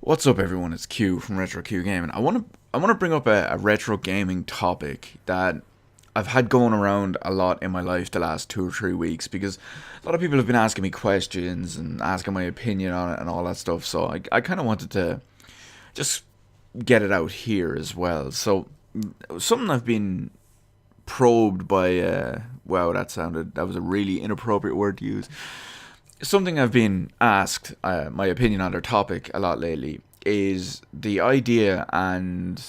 What's up, everyone? It's Q from Retro Q Gaming. I want to bring up a retro gaming topic that I've had going around a lot in my life the last 2 or 3 weeks, because a lot of people have been asking me questions and asking my opinion on it and all that stuff. So I kind of wanted to just get it out here as well. So something I've been probed by. Wow, that was a really inappropriate word to use. Something I've been asked my opinion on their topic a lot lately is the idea and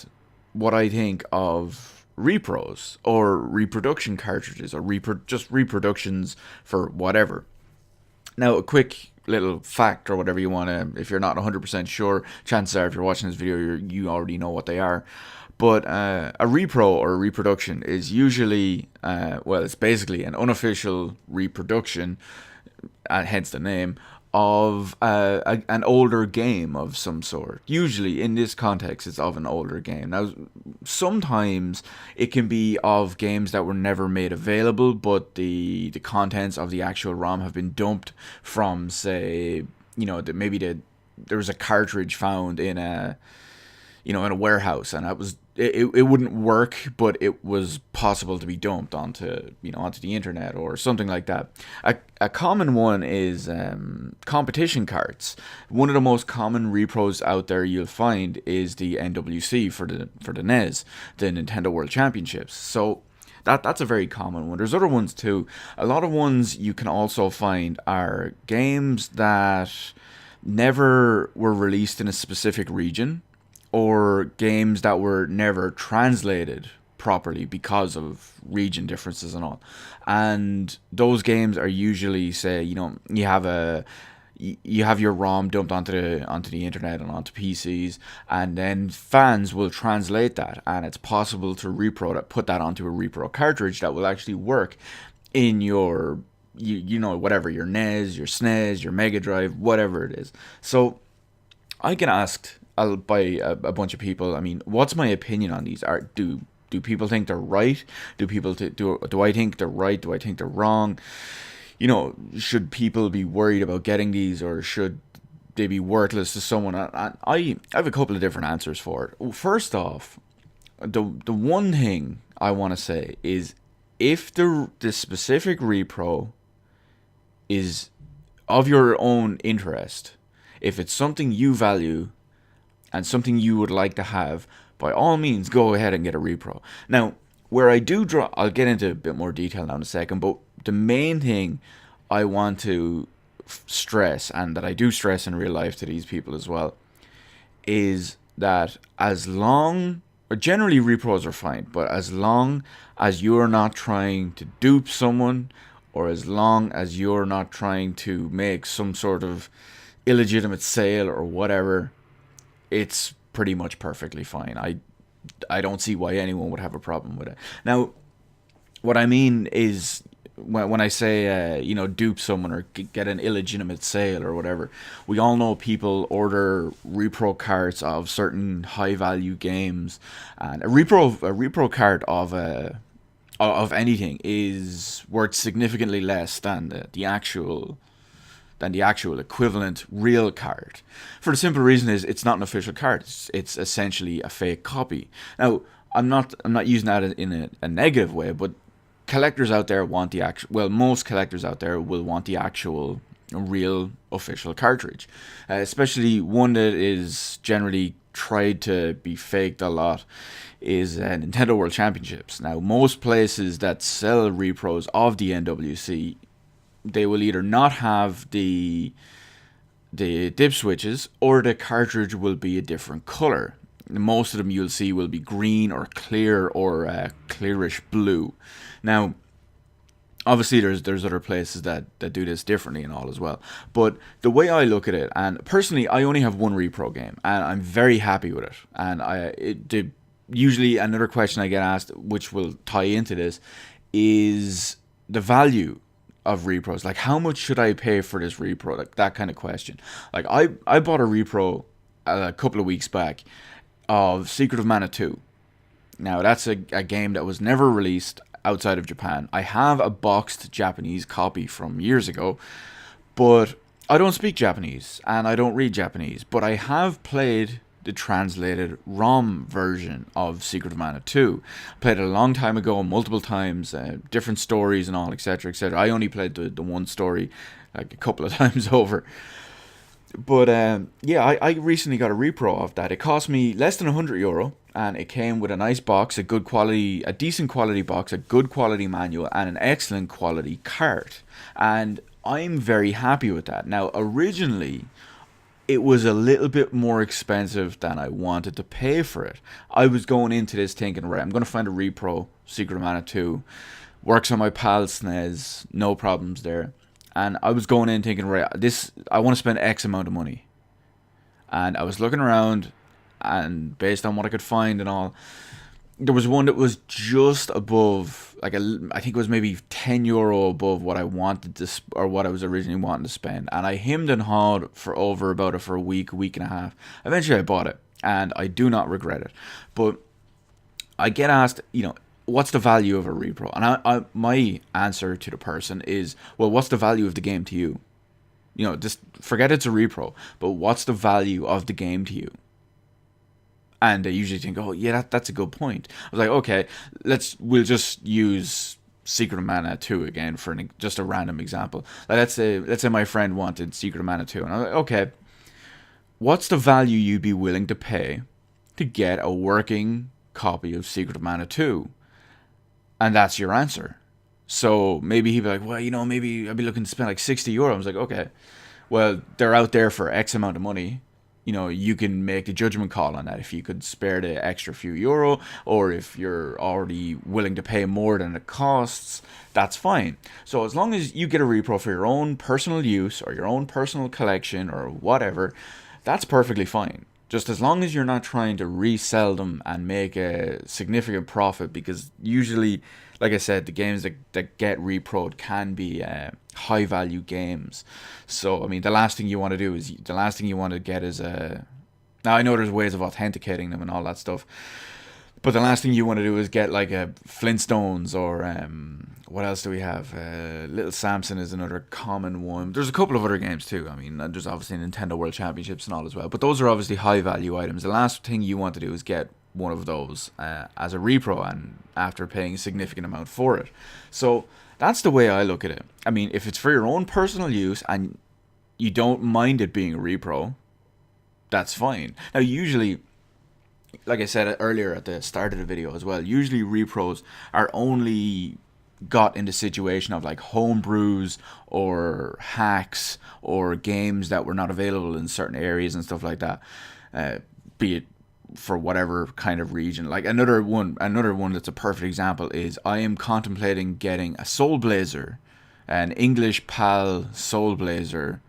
what I think of repros or reproduction cartridges or just reproductions for whatever. Now, a quick little fact or whatever you want to, if you're not 100% sure, chances are if you're watching this video, you already know what they are. But a repro or a reproduction is usually, it's basically an unofficial reproduction, hence the name, of an older game of some sort. Usually, in this context, it's of an older game. Now, sometimes it can be of games that were never made available, but the contents of the actual ROM have been dumped from, say, there was a cartridge found in a warehouse, and it wouldn't work, but it was possible to be dumped onto the internet or something like that. A common one is competition carts. One of the most common repros out there you'll find is the NWC for the NES, the Nintendo World Championships. So that's a very common one. There's other ones too. A lot of ones you can also find are games that never were released in a specific region, or games that were never translated properly because of region differences and all. And those games are usually, say, you have your ROM dumped onto the internet and onto PCs, and then fans will translate that, and it's possible to put that onto a repro cartridge that will actually work in your whatever, your NES, your SNES, your Mega Drive, whatever it is. So I get asked by a bunch of people, I mean, what's my opinion on these? Do people think they're right? Do I think they're right? Do I think they're wrong? Should people be worried about getting these, or should they be worthless to someone? I have a couple of different answers for it. First off, the one thing I want to say is, if the specific repro is of your own interest, if it's something you value and something you would like to have, by all means, go ahead and get a repro. Now, where I do draw, I'll get into a bit more detail now in a second, but the main thing I want to stress, and that I do stress in real life to these people as well, is that generally repros are fine, but as long as you're not trying to dupe someone, or as long as you're not trying to make some sort of illegitimate sale or whatever, it's pretty much perfectly fine. I don't see why anyone would have a problem with it. Now, what I mean is, when I say dupe someone or get an illegitimate sale or whatever, we all know people order repro carts of certain high value games, and a repro cart of anything is worth significantly less than the actual equivalent real card. For the simple reason is, it's not an official card. It's essentially a fake copy. Now, I'm not using that in a negative way, but collectors out there want the actual. Well, most collectors out there will want the actual real official cartridge, especially one that is generally tried to be faked a lot, is Nintendo World Championships. Now, most places that sell repros of the NWC, they will either not have the dip switches, or the cartridge will be a different color. Most of them you'll see will be green or clear, or clearish blue. Now, obviously there's other places that do this differently and all as well. But the way I look at it, and personally I only have one repro game, and I'm very happy with it. And usually another question I get asked, which will tie into this, is the value of repros. Like, how much should I pay for this repro? Like, that kind of question. Like, I bought a repro a couple of weeks back of Secret of Mana 2. Now, that's a game that was never released outside of Japan. I have a boxed Japanese copy from years ago, but I don't speak Japanese and I don't read Japanese, but I have played the translated ROM version of Secret of Mana 2. Played it a long time ago, multiple times, different stories and all, etc., etc. I only played the one story like a couple of times over. But yeah, I recently got a repro of that. It cost me less than €100, and it came with a nice box, a good quality, a decent quality box, a good quality manual, and an excellent quality cart. And I'm very happy with that. Now, originally, it was a little bit more expensive than I wanted to pay for it. I was going into this thinking, right, I'm going to find a repro, Secret of Mana 2, works on my PAL SNES, no problems there. And I was going in thinking, right, this I want to spend X amount of money. And I was looking around, and based on what I could find and all, there was one that was just above, like I think it was maybe €10 above what I wanted to, or what I was originally wanting to spend. And I hemmed and hawed for over about it for a week and a half. Eventually, I bought it, and I do not regret it. But I get asked, what's the value of a repro? And my answer to the person is, well, what's the value of the game to you? Just forget it's a repro, but what's the value of the game to you? And they usually think, oh yeah, that's a good point. I was like, okay, we'll just use Secret of Mana 2 again for just a random example. Like, let's say my friend wanted Secret of Mana 2, and I was like, okay, what's the value you'd be willing to pay to get a working copy of Secret of Mana 2? And that's your answer. So maybe he'd be like, well, maybe I'd be looking to spend like €60. I was like, okay, well, they're out there for X amount of money. You can make the judgment call on that if you could spare the extra few euro, or if you're already willing to pay more than it costs, that's fine. So as long as you get a repro for your own personal use or your own personal collection or whatever, that's perfectly fine. Just as long as you're not trying to resell them and make a significant profit, because usually, like I said, the games that get reproed can be high value games. So, I mean, the last thing you want to get is a. Now, I know there's ways of authenticating them and all that stuff, but the last thing you want to do is get like a Flintstones or what else do we have? Little Samson is another common one. There's a couple of other games too. I mean, there's obviously Nintendo World Championships and all as well. But those are obviously high value items. The last thing you want to do is get one of those as a repro, and after paying a significant amount for it. So that's the way I look at it. I mean, if it's for your own personal use and you don't mind it being a repro, that's fine. Now, usually, like I said earlier at the start of the video as well, usually repros are only got in the situation of like homebrews or hacks or games that were not available in certain areas and stuff like that, be it for whatever kind of region. Like another one that's a perfect example is I am contemplating getting a Soul Blazer, an English PAL Soul Blazer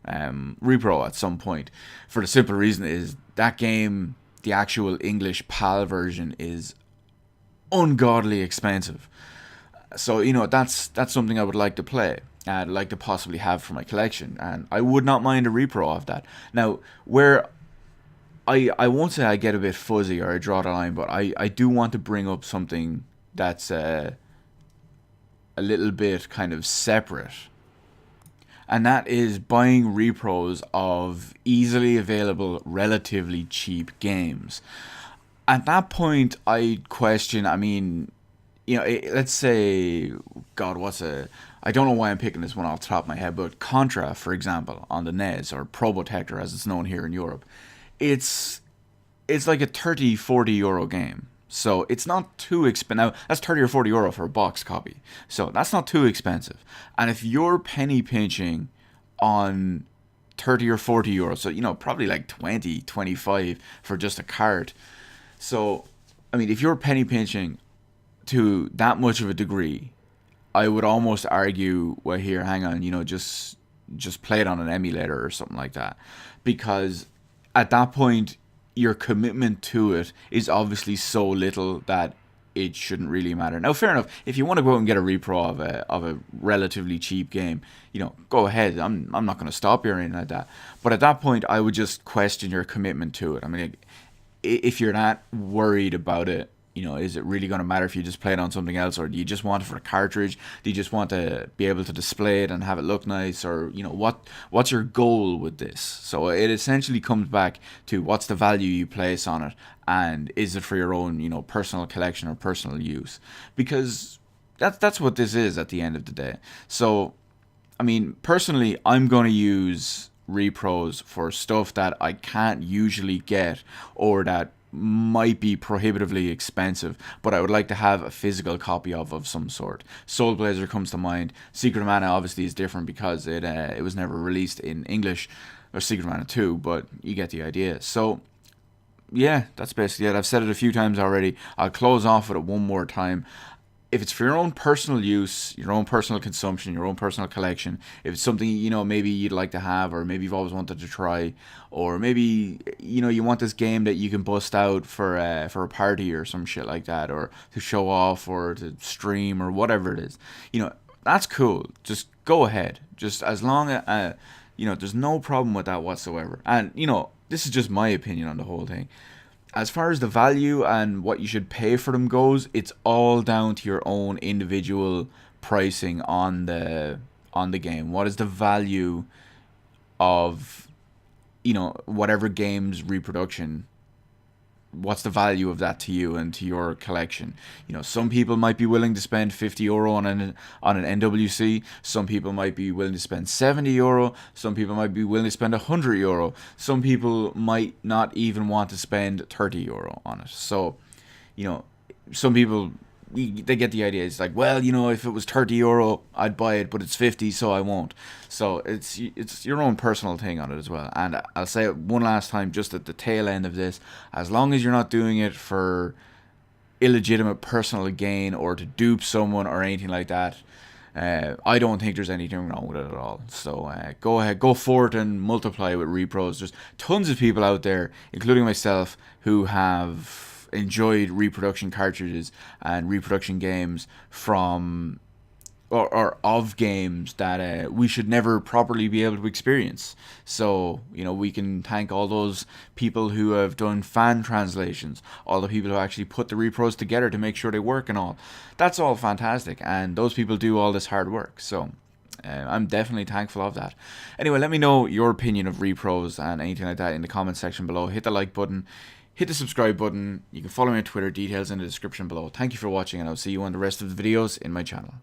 repro at some point, for the simple reason is that game, the actual English PAL version, is ungodly expensive. So that's something I would like to play. I'd like to possibly have for my collection, and I would not mind a repro of that. Now, where I won't say I get a bit fuzzy or I draw the line, but I do want to bring up something that's a little bit kind of separate. And that is buying repros of easily available, relatively cheap games. At that point, I question, I mean, let's say, God, I don't know why I'm picking this one off the top of my head, but Contra, for example, on the NES, or Probotector as it's known here in Europe, it's like a 30, €40 game. So it's not too expensive. Now, that's 30 or €40 for a box copy. So that's not too expensive. And if you're penny pinching on 30 or €40, so, probably like 20, 25 for just a card. So, I mean, if you're penny pinching to that much of a degree, I would almost argue, well, here, hang on, just play it on an emulator or something like that. Because at that point, your commitment to it is obviously so little that it shouldn't really matter. Now, fair enough, if you want to go out and get a repro of a relatively cheap game, go ahead. I'm not going to stop you or anything like that. But at that point, I would just question your commitment to it. I mean, if you're not worried about it You know, is it really going to matter if you just play it on something else, or do you just want it for a cartridge? Do you just want to be able to display it and have it look nice, or you know, what's your goal with this? So it essentially comes back to what's the value you place on it, and is it for your own, you know, personal collection or personal use? Because that's what this is at the end of the day. So I mean, personally, I'm going to use repros for stuff that I can't usually get, or that might be prohibitively expensive, but I would like to have a physical copy of some sort. Soul Blazer comes to mind. Secret of Mana obviously is different because it was never released in English, or Secret of Mana 2, but you get the idea. So yeah, that's basically it. I've said it a few times already. I'll close off with it one more time. If it's for your own personal use, your own personal consumption, your own personal collection, if it's something, you know, maybe you'd like to have, or maybe you've always wanted to try, or maybe, you know, you want this game that you can bust out for a party or some shit like that, or to show off, or to stream, or whatever it is, you know, that's cool. Just go ahead. Just as long as, you know, there's no problem with that whatsoever. And, you know, this is just my opinion on the whole thing. As far as the value and what you should pay for them goes, it's all down to your own individual pricing on the game. What is the value of, you know, whatever game's reproduction? What's the value of that to you and to your collection? You know, some people might be willing to spend €50 on an NWC. Some people might be willing to spend €70. Some people might be willing to spend €100. Some people might not even want to spend €30 on it. So, you know, some people, they get the idea. It's like, well, you know, if it was €30, I'd buy it, but it's 50, so I won't. So it's your own personal thing on it as well. And I'll say it one last time, just at the tail end of this: as long as you're not doing it for illegitimate personal gain or to dupe someone or anything like that, I don't think there's anything wrong with it at all. So go ahead, go forth and multiply with repros. There's tons of people out there, including myself, who have enjoyed reproduction cartridges and reproduction games from, or of games that we should never properly be able to experience. So, you know, we can thank all those people who have done fan translations, all the people who actually put the repros together to make sure they work and all. That's all fantastic, and those people do all this hard work. So I'm definitely thankful of that. Anyway, let me know your opinion of repros and anything like that in the comment section below. Hit the like button. Hit the subscribe button. You can follow me on Twitter. Details in the description below. Thank you for watching, and I'll see you on the rest of the videos in my channel.